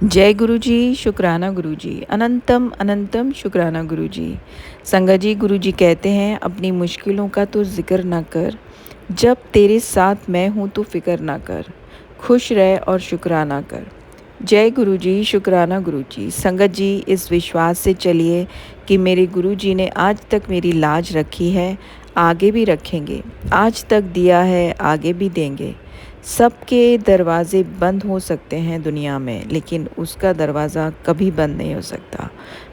जय गुरु जी, शुक्राना गुरु जी, अनंतम अनंतम शुक्राना गुरु जी। संगत जी, गुरु जी कहते हैं अपनी मुश्किलों का तो जिक्र ना कर, जब तेरे साथ मैं हूँ तो फिक्र ना कर, खुश रह और शुक्राना कर। जय गुरु जी, शुक्राना गुरु जी। संगत जी, इस विश्वास से चलिए कि मेरे गुरु जी ने आज तक मेरी लाज रखी है, आगे भी रखेंगे। आज तक दिया है, आगे भी देंगे। सबके दरवाज़े बंद हो सकते हैं दुनिया में, लेकिन उसका दरवाज़ा कभी बंद नहीं हो सकता।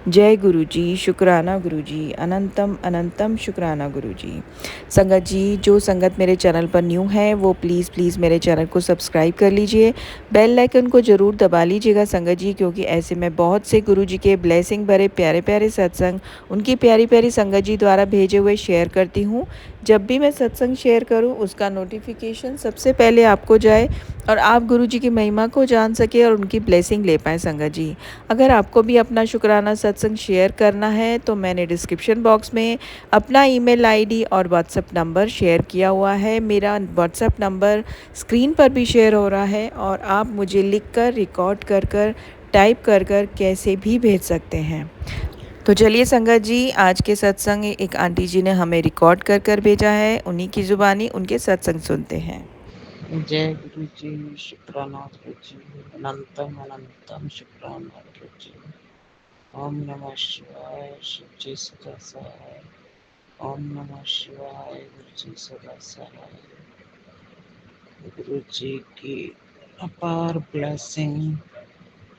जय गुरु जी, शुक्राना गुरु जी, अनंतम अनंतम शुक्राना गुरु जी। संगत जी, जो संगत मेरे चैनल पर न्यू है वो प्लीज़ प्लीज़ मेरे चैनल को सब्सक्राइब कर लीजिए, बेल आइकन को ज़रूर दबा लीजिएगा संगत जी, क्योंकि ऐसे में बहुत से गुरु जी के ब्लेसिंग भरे प्यारे प्यारे सत्संग उनकी प्यारी प्यारी संगत जी द्वारा भेजे हुए शेयर करती हूँ। जब भी मैं सत्संग शेयर करूँ उसका नोटिफिकेशन सबसे पहले आपको जाए और आप गुरु जी की महिमा को जान सके और उनकी ब्लेसिंग ले पाएँ संगत जी। अगर आपको भी अपना शुक्राना सत्संग शेयर करना है तो मैंने डिस्क्रिप्शन बॉक्स में अपना ईमेल आईडी और व्हाट्सएप नंबर शेयर किया हुआ है। मेरा व्हाट्सएप नंबर स्क्रीन पर भी शेयर हो रहा है और आप मुझे लिख कर रिकॉर्ड कर कर टाइप कर कर कैसे भी भेज सकते हैं। तो चलिए संगत जी, आज के सत्संग एक आंटी जी ने हमें रिकॉर्ड कर कर भेजा है, उन्हीं की ज़ुबानी उनके सत्संग सुनते हैं। जय गुरु जी, शुक्राना गुरु जी, अनंतम अनंतम शुक्राना गुरु जी। ओम नमः शिवाय, शिव जी सदा सहाय। ओम नमः शिवाय, गुरु जी सदा सहाय। गुरु जी की अपार ब्लेसिंग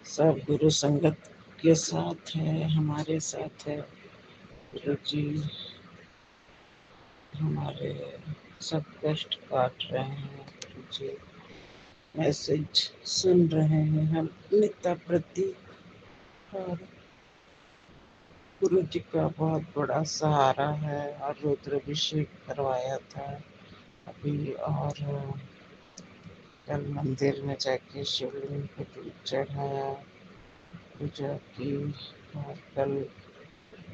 सब गुरु संगत के साथ है, हमारे साथ है। गुरु जी हमारे सब कष्ट काट रहे हैं। गुरु जी मैसेज सुन रहे हैं हम नित्य प्रति, और गुरु जी का बहुत बड़ा सहारा है। और रुद्राभिषेक करवाया था अभी, और कल मंदिर में जाके शिवलिंग पे दूध चढ़ाया, पूजा की। और कल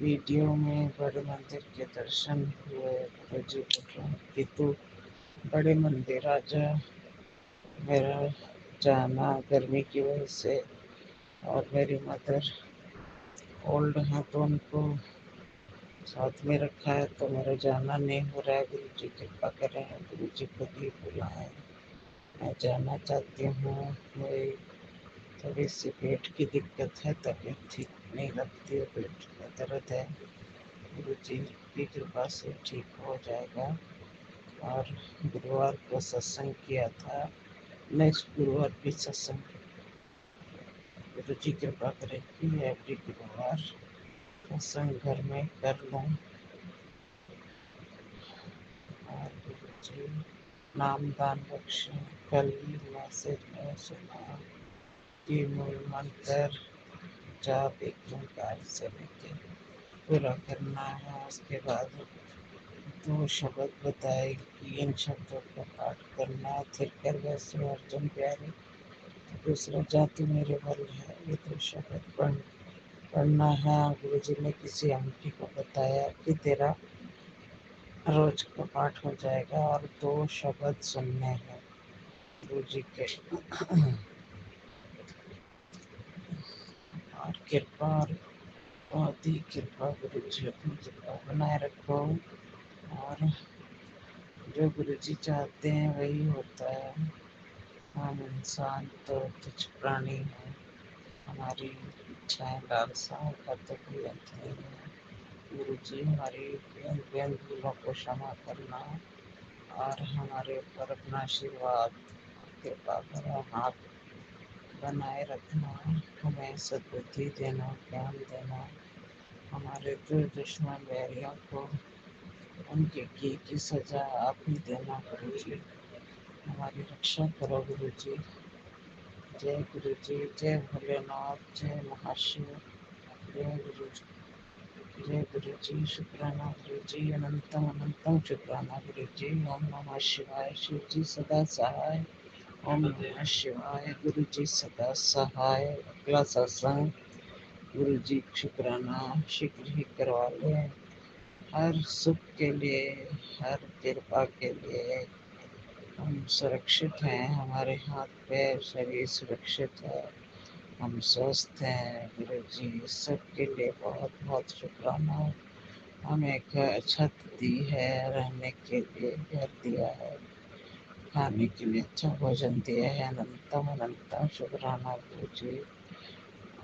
वीडियो में बड़े मंदिर के दर्शन हुए। गुरु जी बोल रहे हैं कि तू बड़े मंदिर आ जा। मेरा जाना गर्मी की वजह से, और मेरी मदर ओल्ड हैं तो उनको साथ में रखा है, तो मेरा जाना नहीं हो रहा है। गुरु जी कृपा करें, गुरु जी खुद ही बुलाएं। मैं जाना चाहती हूँ। मेरी थोड़ी सी पेट की दिक्कत है, तबीयत ठीक नहीं लगती है, पेट में दर्द है। गुरु जी की कृपा से ठीक हो जाएगा। और गुरुवार को सत्संग किया था, नेक्स्ट गुरुवार भी सत्संग गुरु जी कृपा करेगी एवरी गुरुवार सत्संग घर में कर लूँ। और गुरु जी नाम दान बख्शे। कल ही मैसेज में सुना कि मूल मंत्र जाप एक ओंकार से लेके पूरा करना है। उसके बाद दो शब्द बताए कि इन शब्दों का पाठ करना है। थिर कर वैसे अर्जुन प्यारे, दूसरा जाति मेरे बल है, ये दो शब्द पढ़ना है। गुरु जी ने किसी आंटी को बताया कि तेरा रोज का पाठ हो जाएगा, और दो शब्द सुनने हैं गुरु जी के। और कृपा, और बहुत ही कृपा, गुरु जी अपनी कृपा बनाए रखो। और जो गुरु जी चाहते हैं वही होता है। हम इंसान तो तुच्छ प्राणी हैं, हमारी इच्छाएं लालसाओं का तो कोई अंत नहीं है। गुरु जी हमारी बेन बेन भूलों को क्षमा करना, और हमारे ऊपर अपना आशीर्वाद कृपा करो, हाथ बनाए रखना, हमें सद्बुद्धि देना, ज्ञान देना। हमारे दुश्मन वैरियों को उनके की सजा आप ही देना गुरु जी। हमारी रक्षा करो गुरु जी। जय गुरु जी, जय भोलेनाथ, जय महाशिव, जय गुरु जी। जय गुरु जी, शुक्राना गुरु जी, अनंतम अनंतम शुक्राना गुरु जी। ओम नमः शिवाय, शिव जी सदा सहाय। ओम नमः शिवाय, गुरु जी सदा सहाय। अगला सत्संग गुरु जी शुक्राना शीघ्र ही करवा लें। हर सुख के लिए, हर कृपा के लिए हम सुरक्षित हैं। हमारे हाथ पैर शरीर सुरक्षित है। हम स्वस्थ हैं गुरु जी, सबके लिए बहुत बहुत शुक्राना। हमें एक छत दी है, रहने के लिए घर दिया है, खाने के लिए अच्छा भोजन दिया है, अनंतम अनंतम शुक्राना गुरु जी।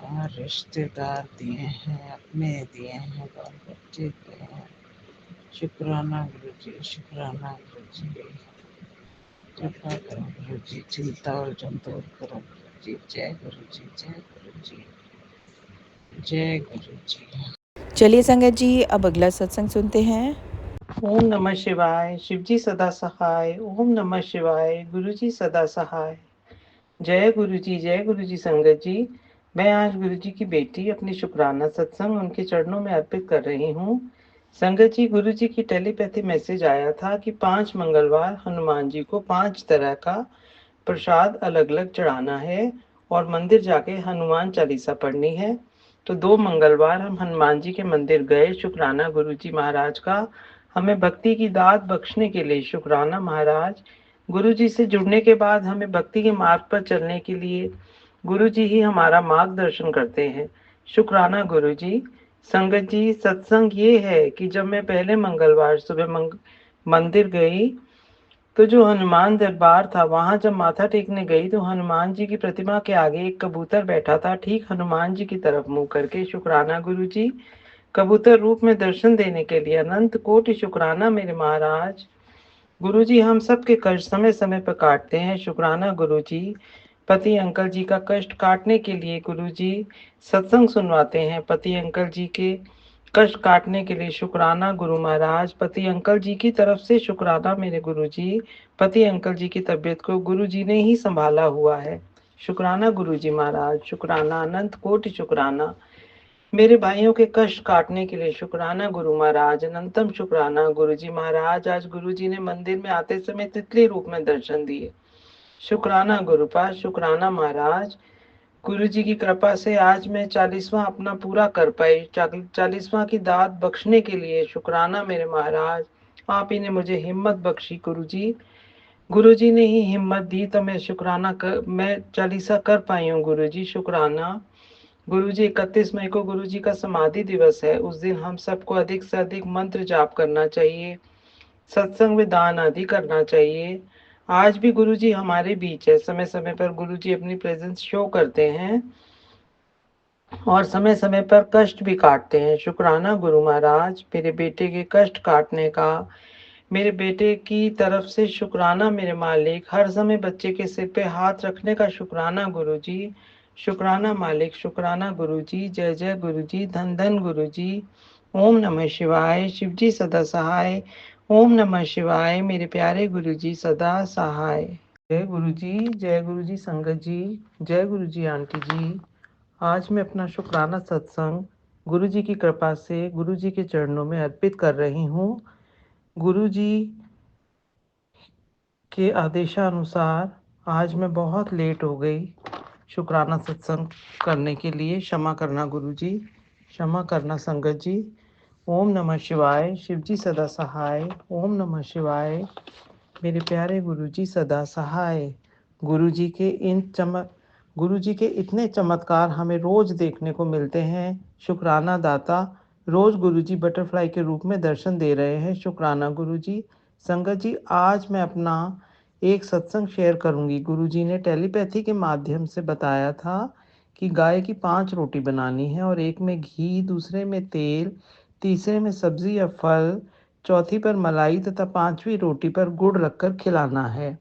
और रिश्तेदार दिए हैं, अपने दिए हैं, बाल बच्चे दिए हैं, शुक्राना गुरु जी, शुक्राना गुरु जी। कृपा करो गुरु जी, चिंता और जम दूर करो गुरु जी। जय गुरु जी, जय गुरु जी, जय गुरु जी। चलिए संगत जी, अब अगला सत्संग सुनते हैं। ओम नमः शिवाय। शिवजी सदा सहाय। ओम नमः शिवाय। गुरुजी सदा सहाय। जय गुरु जी, जय गुरु जी। संगत जी, मैं आज गुरु जी की बेटी अपनी शुक्राना सत्संग उनके चरणों में अर्पित कर रही हूँ। संगत जी, गुरु जी की टेलीपैथी मैसेज आया था कि 5 मंगलवार हनुमान जी को 5 तरह का प्रसाद अलग अलग चढ़ाना है और मंदिर जाके हनुमान चालीसा पढ़नी है। तो 2 मंगलवार हम हनुमान जी के मंदिर गए। शुक्राना गुरु जी महाराज का, हमें भक्ति की दात बख्शने के लिए। शुक्राना महाराज, गुरु जी से जुड़ने के बाद हमें भक्ति के मार्ग पर चलने के लिए गुरु जी ही हमारा मार्गदर्शन करते हैं। शुक्राना गुरु जी। संगत जी, सत्संग ये है कि जब मैं पहले मंगलवार सुबह मंदिर गई तो जो हनुमान दरबार था, वहां जब माथा टेकने गई तो हनुमान जी की प्रतिमा के आगे एक कबूतर बैठा था, ठीक हनुमान जी की तरफ मुंह करके। शुक्राना गुरु जी। कबूतर रूप में दर्शन देने के लिए अनंत कोटि शुक्राना मेरे महाराज। गुरु जी, हम सबके कष्ट समय समय पर काटते हैं। शुक्राना गुरु जी। पति अंकल जी का कष्ट काटने के लिए गुरु जी सत्संग सुनवाते हैं। पति अंकल जी के कष्ट काटने के लिए शुक्राना गुरु महाराज। पति अंकल जी की तरफ से शुक्राना मेरे गुरु जी। पति अंकल जी की तबीयत को गुरु जी ने ही संभाला हुआ है। शुक्राना गुरु जी महाराज। शुक्राना, अनंत कोटि शुक्राना। मेरे भाइयों के कष्ट काटने के लिए शुक्राना गुरु महाराज। अनंतम शुक्राना गुरु जी महाराज। आज गुरु जी ने मंदिर में आते समय तितली रूप में दर्शन दिए। शुक्राना गुरुपाद। शुक्राना महाराज। गुरु जी की कृपा से आज मैं 40वां अपना पूरा कर पाई। 40वां की दात बख्शने के लिए शुक्राना मेरे महाराज। आप ही ने मुझे हिम्मत बख्शी गुरु जी। गुरु जी ने ही हिम्मत दी तो मैं 40 कर पाई हूँ गुरु जी। शुक्राना गुरु जी। 31 मई को गुरु जी का समाधि दिवस है। उस दिन हम सबको अधिक से अधिक मंत्र जाप करना चाहिए, सत्संग में दान आदि करना चाहिए। आज भी गुरु जी हमारे बीच है। समय समय पर गुरु जी अपनी प्रेजेंस शो करते हैं और समय समय पर कष्ट भी काटते हैं। शुक्राना गुरु महाराज। मेरे बेटे के कष्ट काटने का मेरे बेटे की तरफ से शुक्राना मेरे मालिक। हर समय बच्चे के सिर पे हाथ रखने का शुक्राना गुरु जी। शुक्राना मालिक। शुक्राना गुरु जी। जय जय गुरु जी। धन धन गुरु जी। ओम नमः शिवाय। शिव जी सदा सहाय। ओम नमः शिवाय। मेरे प्यारे गुरु जी सदा सहाय। जय गुरु जी, जय गुरु जी। संगत जी, जय गुरु जी। आंटी जी, आज मैं अपना शुक्राना सत्संग गुरु जी की कृपा से गुरु जी के चरणों में अर्पित कर रही हूँ। गुरु जी के आदेशानुसार आज मैं बहुत लेट हो गई शुक्राना सत्संग करने के लिए। क्षमा करना गुरु जी, क्षमा करना संगत जी। ओम नमः शिवाय। शिव जी सदा सहाय। ओम नमः शिवाय। मेरे प्यारे गुरु जी सदा सहाय। गुरु जी के गुरु जी के इतने चमत्कार हमें रोज देखने को मिलते हैं। शुक्राना दाता। रोज गुरु जी बटरफ्लाई के रूप में दर्शन दे रहे हैं। शुक्राना गुरु जी। संगत जी, आज मैं अपना एक सत्संग शेयर करूंगी। गुरु जी ने टेलीपैथी के माध्यम से बताया था कि गाय की 5 रोटी बनानी है और एक में घी, दूसरे में तेल, तीसरे में सब्जी या फल, चौथी पर मलाई तथा 5वीं रोटी पर गुड़ रखकर खिलाना है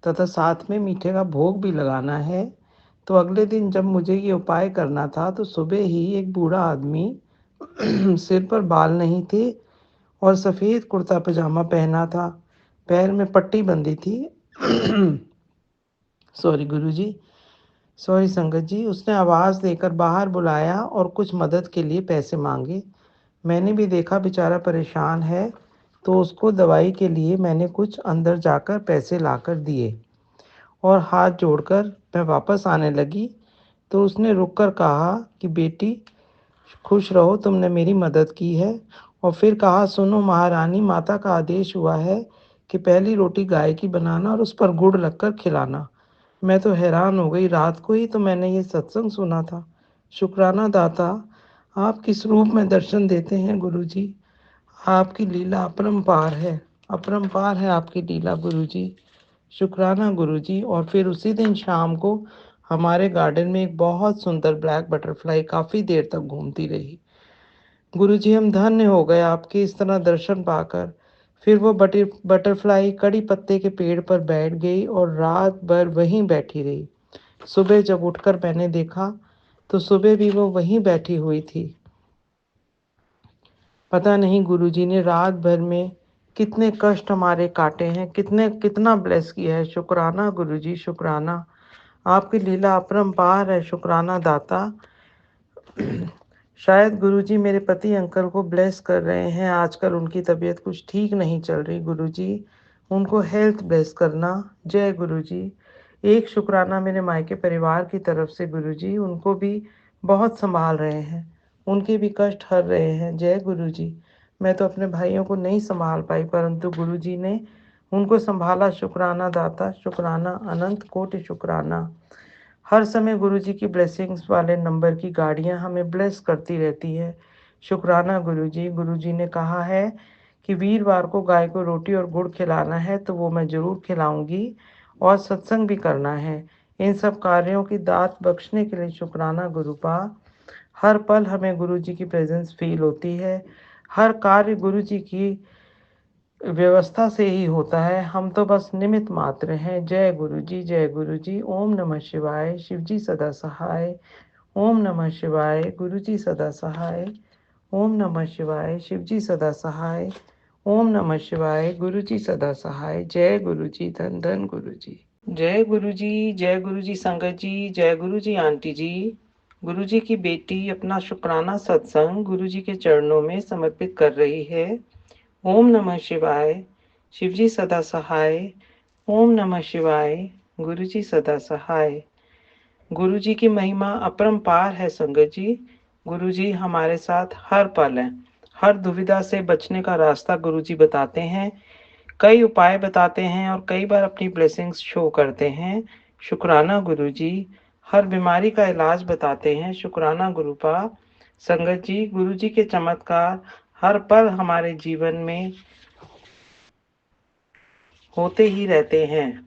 तथा साथ में मीठे का भोग भी लगाना है। तो अगले दिन जब मुझे ये उपाय करना था तो सुबह ही एक बूढ़ा आदमी सिर पर बाल नहीं थे और सफ़ेद कुर्ता पजामा पहना था, पैर में पट्टी बंधी थी। सॉरी गुरुजी, सॉरी संगत जी। उसने आवाज़ देकर बाहर बुलाया और कुछ मदद के लिए पैसे मांगे। मैंने भी देखा बेचारा परेशान है, तो उसको दवाई के लिए मैंने कुछ अंदर जाकर पैसे लाकर दिए और हाथ जोड़कर मैं वापस आने लगी तो उसने रुककर कहा कि बेटी खुश रहो, तुमने मेरी मदद की है। और फिर कहा, सुनो महारानी, माता का आदेश हुआ है कि पहली रोटी गाय की बनाना और उस पर गुड़ रखकर खिलाना। मैं तो हैरान हो गई, रात को ही तो मैंने ये सत्संग सुना था। शुक्राना दाता, आप किस रूप में दर्शन देते हैं गुरुजी। आपकी लीला अपरंपार है, अपरंपार है आपकी लीला गुरुजी। शुक्राना गुरुजी। और फिर उसी दिन शाम को हमारे गार्डन में एक बहुत सुंदर ब्लैक बटरफ्लाई काफ़ी देर तक घूमती रही। गुरुजी, हम धन्य हो गए आपके इस तरह दर्शन पाकर। फिर वो बटरफ्लाई कड़ी पत्ते के पेड़ पर बैठ गई और रात भर वहीं बैठी रही। सुबह जब उठकर मैंने देखा तो सुबह भी वो वहीं बैठी हुई थी। पता नहीं गुरुजी ने रात भर में कितने कष्ट हमारे काटे हैं, कितना ब्लेस किया है। शुक्राना गुरुजी, शुक्राना। आपकी लीला अपरंपार है। शुक्राना दाता। शायद गुरुजी मेरे पति अंकल को ब्लेस कर रहे हैं। आजकल उनकी तबीयत कुछ ठीक नहीं चल रही गुरुजी, उनको हेल्थ ब्लेस करना। जय गुरुजी। एक शुक्राना मेरे मायके परिवार की तरफ से गुरुजी, उनको भी बहुत संभाल रहे हैं, उनके भी कष्ट हर रहे हैं। जय गुरुजी। मैं तो अपने भाइयों को नहीं संभाल पाई, परंतु गुरुजी ने उनको संभाला। शुक्राना दाता, शुक्राना, अनंत कोटि शुक्राना। हर समय गुरुजी की ब्लेसिंग्स वाले नंबर की गाड़ियां हमें ब्लेस करती रहती है। शुक्राना गुरुजी। गुरुजी ने कहा है कि वीरवार को गाय को रोटी और गुड़ खिलाना है, तो वो मैं जरूर खिलाऊंगी, और सत्संग भी करना है। इन सब कार्यों की दात बख्शने के लिए शुक्राना गुरुपा। हर पल हमें गुरुजी की प्रेजेंस फील होती है। हर कार्य गुरुजी की व्यवस्था से ही होता है, हम तो बस निमित्त मात्र हैं। जय गुरुजी, जय गुरुजी। ओम नमः शिवाय। शिवजी सदा सहाय। ओम नमः शिवाय। गुरुजी सदा सहाय। ओम नमः शिवाय। शिवजी सदा सहाय। ओम नमः शिवाय। गुरुजी सदा सहाय। जय गुरुजी, धन धन गुरुजी। जय गुरुजी, जय गुरुजी संगत जी, जय गुरुजी आंटी जी। गुरुजी की बेटी अपना शुक्राना सत्संग गुरुजी के चरणों में समर्पित कर रही है। ओम नमः शिवाय। शिवजी सदा सहाय। ओम नमः शिवाय। गुरुजी सदा सहाय। गुरुजी की महिमा अपरंपार है संगत जी। गुरुजी हमारे साथ हर पल हैं। हर दुविधा से बचने का रास्ता गुरुजी बताते हैं, कई उपाय बताते हैं और कई बार अपनी ब्लेसिंग्स शो करते हैं। शुक्राना गुरुजी। हर बीमारी का इलाज बताते हैं। शुक्राना गुरुपा। संगत जी, गुरुजी के चमत्कार हर पल हमारे जीवन में होते ही रहते हैं।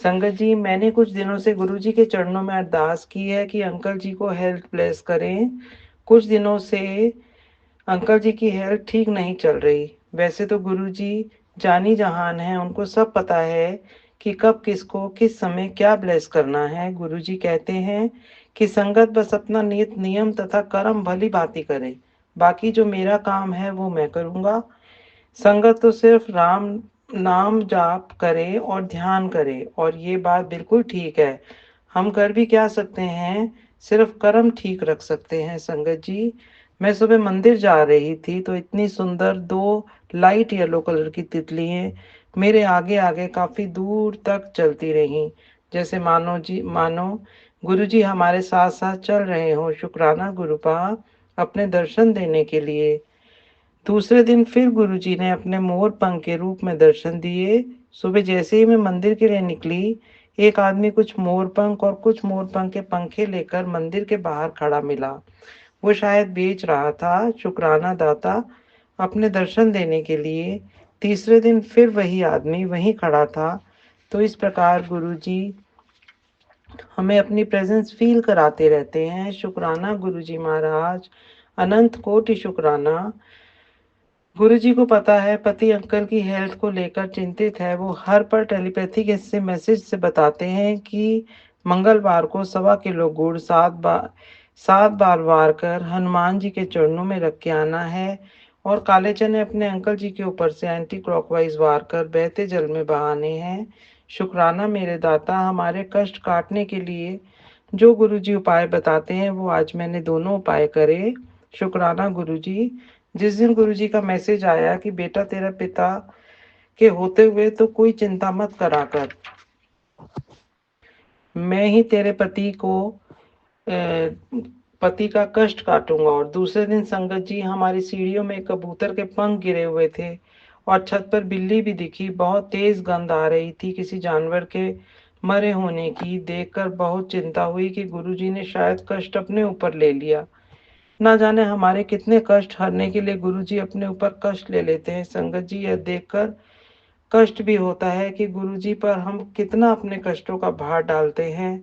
संगत जी, मैंने कुछ दिनों से गुरुजी के चरणों में अरदास की है कि अंकल जी को हेल्थ ब्लेस करें। कुछ दिनों से अंकल जी की हेल्थ ठीक नहीं चल रही। वैसे तो गुरुजी जानी जहान है, उनको सब पता है कि कब किसको किस समय क्या ब्लेस करना है। गुरुजी कहते हैं कि संगत बस अपना नियत नियम तथा कर्म भली भांति करे, बाकी जो मेरा काम है वो मैं करूँगा। संगत तो सिर्फ राम नाम जाप करे और ध्यान करे, और ये बात बिल्कुल ठीक है। हम कर भी क्या सकते हैं, सिर्फ कर्म ठीक रख सकते हैं। संगत जी, मैं सुबह मंदिर जा रही थी तो इतनी सुंदर दो लाइट येलो कलर की तितलियां मेरे आगे आगे काफी दूर तक चलती रहीं, जैसे मानो गुरुजी हमारे साथ साथ चल रहे हो। शुक्राना गुरुपा अपने दर्शन देने के लिए। दूसरे दिन फिर गुरुजी ने अपने मोर पंख के रूप में दर्शन दिए। सुबह जैसे ही मैं मंदिर के लिए निकली, एक आदमी कुछ मोर पंख और कुछ मोर पंख के पंखे लेकर मंदिर के बाहर खड़ा मिला। वो शायद बेच रहा था। शुक्राना दाता अपने दर्शन देने के लिए। तीसरे दिन फिर वही आदमी वहीं खड़ा था। तो इस प्रकार गुरुजी हमें अपनी प्रेजेंस फील कराते रहते हैं। शुक्राना गुरुजी महाराज, अनंत कोटि शुक्राना। गुरुजी को पता है पति अंकल की हेल्थ को लेकर चिंतित है। वो हर पर टेलीपैथी के से मैसेज से बताते हैं कि मंगलवार को 1.25 किलो गुड़ 7 बार वार कर हनुमान जी के चरणों में रख के आना है, और काले चने अपने अंकल जी के ऊपर से एंटी क्लॉकवाइज वार कर बहते जल में बहाने हैं। शुक्राना मेरे दाता, हमारे कष्ट काटने के लिए जो गुरुजी उपाय बताते हैं वो आज मैंने दोनों उपाय करे। शुक्राना गुरुजी। जिस दिन गुरुजी का मैसेज आया कि बेटा तेरा पिता के होते हुए तो कोई चिंता मत करा कर, मैं ही तेरे पति का कष्ट काटूंगा। और दूसरे दिन संगत जी, हमारी सीढ़ियों में कबूतर के पंख गिरे हुए थे और छत पर बिल्ली भी दिखी। बहुत तेज गंध आ रही थी किसी जानवर के मरे होने की देखकर बहुत चिंता हुई कि गुरुजी ने शायद कष्ट अपने ऊपर ले लिया। ना जाने हमारे कितने कष्ट हरने के लिए गुरुजी अपने ऊपर कष्ट ले लेते हैं। संगत जी, यह देखकर कष्ट भी होता है कि गुरुजी पर हम कितना अपने कष्टों का भार डालते हैं।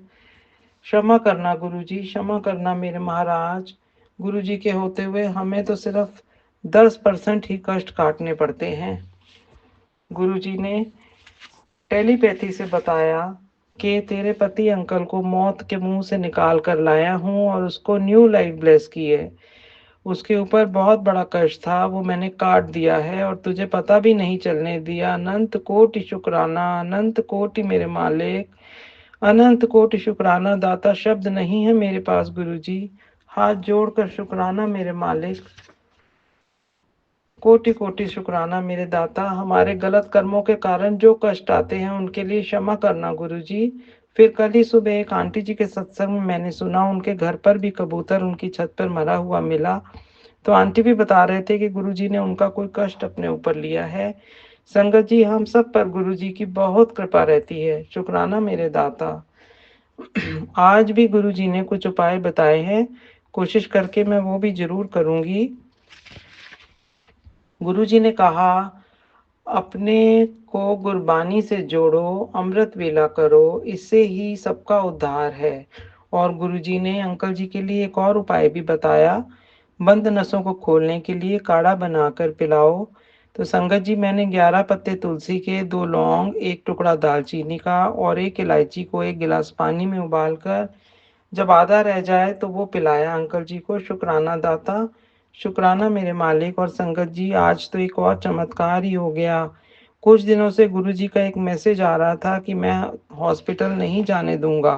क्षमा करना गुरुजी, क्षमा करना मेरे महाराज। गुरुजी के होते हुए हमें तो सिर्फ 10% ही कष्ट काटने पड़ते हैं। गुरुजी ने टेलीपैथी से बताया कि तेरे पति अंकल को मौत के मुंह से निकाल कर लाया हूँ और उसको न्यू लाइफ ब्लेस की है। उसके ऊपर बहुत बड़ा कष्ट था, वो मैंने काट दिया है और तुझे पता भी नहीं चलने दिया। अनंत कोटि शुक्राना, अनंत कोटि मेरे मालिक, अनंत कोटि शुक्राना। दाता शब्द नहीं है मेरे पास गुरुजी, हाथ जोड़कर शुक्राना मेरे मालिक, कोटि कोटि शुक्राना मेरे दाता। हमारे गलत कर्मों के कारण जो कष्ट आते हैं उनके लिए क्षमा करना गुरुजी। फिर कल ही सुबह एक आंटी जी के सत्संग में मैंने सुना उनके घर पर भी कबूतर उनकी छत पर मरा हुआ मिला। तो आंटी भी बता रहे थे कि गुरुजी ने उनका कोई कष्ट अपने ऊपर लिया है। संगत जी, हम सब पर गुरुजी की बहुत कृपा रहती है। शुक्राना मेरे दाता। आज भी गुरुजी ने कुछ उपाय बताए हैं, कोशिश करके मैं वो भी जरूर करूंगी। गुरुजी ने कहा, अपने को गुरबानी से जोड़ो, अमृत वेला करो, इससे ही सबका उद्धार है। और गुरुजी ने अंकल जी के लिए एक और उपाय भी बताया, बंद नसों को खोलने के लिए काढ़ा बनाकर पिलाओ। तो संगत जी, मैंने 11 पत्ते तुलसी के, 2 लौंग, 1 टुकड़ा दालचीनी का और 1 इलायची को 1 गिलास पानी में उबालकर जब आधा रह जाए तो वो पिलाया अंकल जी को। शुक्राना दाता, शुक्राना मेरे मालिक। और संगत जी, आज तो एक और चमत्कार ही हो गया। कुछ दिनों से गुरुजी का एक मैसेज आ रहा था कि मैं हॉस्पिटल नहीं जाने दूंगा।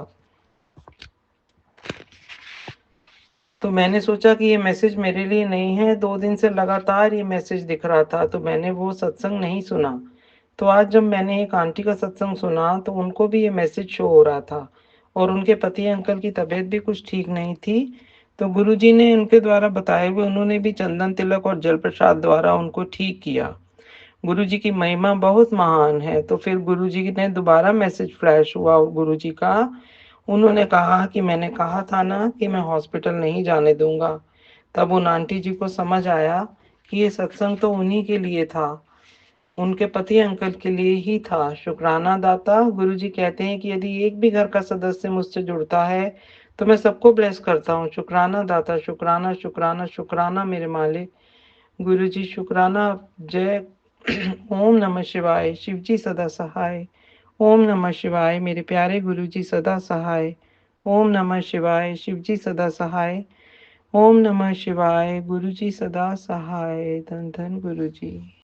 तो मैंने सोचा कि ये मैसेज मेरे लिए नहीं है। 2 दिन से लगातार ये मैसेज दिख रहा था, तो मैंने वो सत्संग नहीं सुना। तो आज जब मैंने एक आंटी का सत्संग सुना तो उनको भी ये मैसेज शो हो रहा था और उनके पति अंकल की तबीयत भी कुछ ठीक नहीं थी। तो गुरुजी ने उनके द्वारा बताए हुए, उन्होंने भी चंदन तिलक और जल प्रसाद द्वारा उनको ठीक किया। गुरुजी की महिमा बहुत महान है। तो फिर गुरुजी ने दोबारा मैसेज फ्लैश हुआ गुरुजी का। उन्होंने कहा कि मैंने कहा था ना कि मैं हॉस्पिटल नहीं जाने दूंगा। तब उन आंटी जी को समझ आया कि ये सत्संग तो उन्हीं के लिए था, उनके पति अंकल के लिए ही था। शुक्राना दाता। गुरुजी कहते हैं कि यदि एक भी घर का सदस्य मुझसे जुड़ता है तो मैं सबको ब्लेस करता हूँ। शुक्राना दाता, शुक्राना शुक्राना शुक्राना मेरे मालिक। गुरुजी शुक्राना। जय ओम नमः शिवाय। शिवजी सदा सहाय। ओम नमः शिवाय। मेरे प्यारे गुरुजी सदा सहाय। ओम नमः शिवाय। शिवजी सदा सहाय। ओम नमः शिवाय। गुरुजी सदा सहाय। धन धन गुरुजी।